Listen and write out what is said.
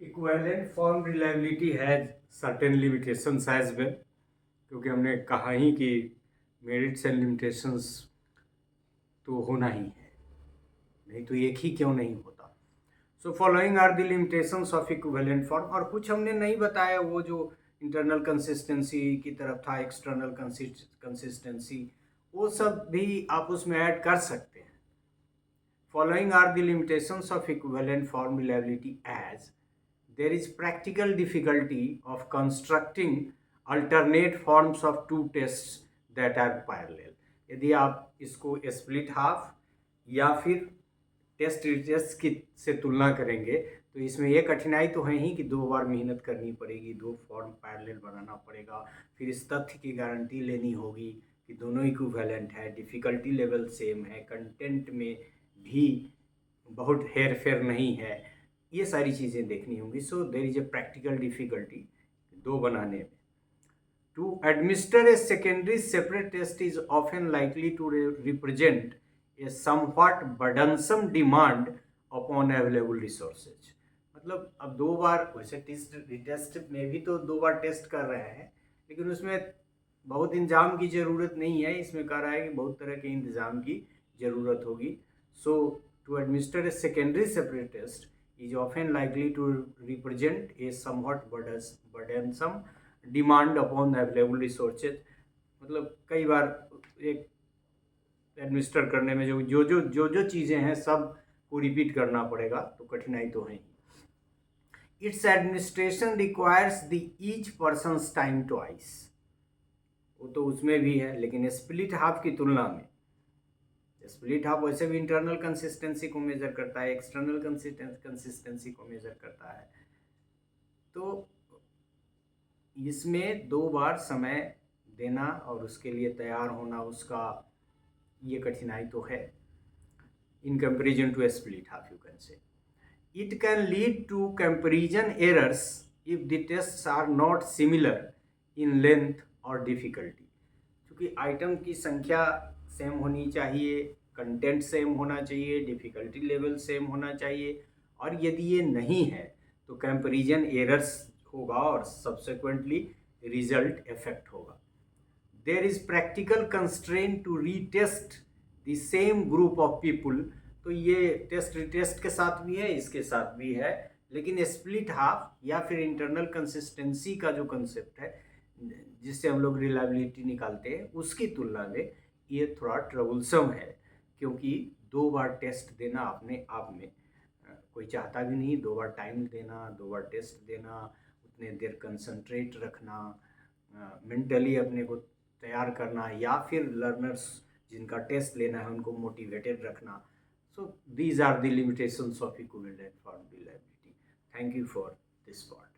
Equivalent form reliability has certain limitations as well, क्योंकि हमने कहा ही कि मेरिट्स एंड लिमिटेशंस तो होना ही है, नहीं तो एक ही क्यों नहीं होता। So following are the limitations of equivalent form. और कुछ हमने नहीं बताया, वो जो इंटरनल कंसिस्टेंसी की तरफ था, एक्सटर्नल कंसिस्टेंसी, वो सब भी आप उसमें ऐड कर सकते हैं। Following are the limitations of equivalent form reliability as there is practical difficulty of constructing alternate forms of two tests that are parallel। यदि आप इसको स्प्लिट हाफ या फिर टेस्ट रिटेस्ट की से तुलना करेंगे तो इसमें यह कठिनाई तो है ही कि 2 बार मेहनत करनी पड़ेगी, 2 फॉर्म पैरेलल बनाना पड़ेगा, फिर इस तथ्य की गारंटी लेनी होगी कि दोनों इक्विवेलेंट है, डिफ़िकल्टी लेवल सेम है, कंटेंट में भी बहुत हेर फेर नहीं है, ये सारी चीज़ें देखनी होंगी। So there is a practical difficulty 2 बनाने में। To administer a secondary separate test is often likely to represent a somewhat burdensome demand upon available resources। मतलब अब 2 बार, वैसे टेस्ट रिटेस्ट में भी तो 2 बार टेस्ट कर रहे हैं, लेकिन उसमें बहुत इंतजाम की ज़रूरत नहीं है। इसमें कह रहा है कि बहुत तरह के इंतजाम की ज़रूरत होगी। So to administer a secondary separate test is often likely to represent a somewhat burdensome demand upon available resources। मतलब कई बार एक एडमिनिस्टर करने में जो चीज़ें हैं सब को रिपीट करना पड़ेगा, तो कठिनाई तो है ही। Its administration requires the each persons time twice, वो तो उसमें भी है, लेकिन स्प्लिट हाफ की तुलना में स्प्लिट हाफ वैसे भी इंटरनल कंसिस्टेंसी को मेजर करता है, एक्सटर्नल कंसिस्टेंसी को मेजर करता है, तो इसमें 2 बार समय देना और उसके लिए तैयार होना, उसका ये कठिनाई तो है in comparison to split half. You can say it can lead to comparison errors if the tests are not similar in length और डिफ़िकल्टी। क्योंकि आइटम की संख्या सेम होनी चाहिए, कंटेंट सेम होना चाहिए, डिफ़िकल्टी लेवल सेम होना चाहिए, और यदि ये नहीं है तो कंपैरिजन एरर्स होगा और सब्सिक्वेंटली रिजल्ट इफेक्ट होगा। There is practical constraint to retest the same group of people. तो ये टेस्ट रिटेस्ट के साथ भी है, इसके साथ भी है, लेकिन स्प्लिट हाफ या फिर इंटरनल कंसिस्टेंसी का जो कंसेप्ट है जिससे हम लोग रिलायबिलिटी निकालते हैं, उसकी तुलना में ये थोड़ा ट्रबलसम है, क्योंकि 2 बार टेस्ट देना अपने आप में कोई चाहता भी नहीं। 2 बार टाइम देना, 2 बार टेस्ट देना, उतने देर कंसंट्रेट रखना, मेंटली अपने को तैयार करना, या फिर लर्नर्स जिनका टेस्ट लेना है उनको मोटिवेटेड रखना। So these are the limitations of equivalent form reliability. Thank you for this part.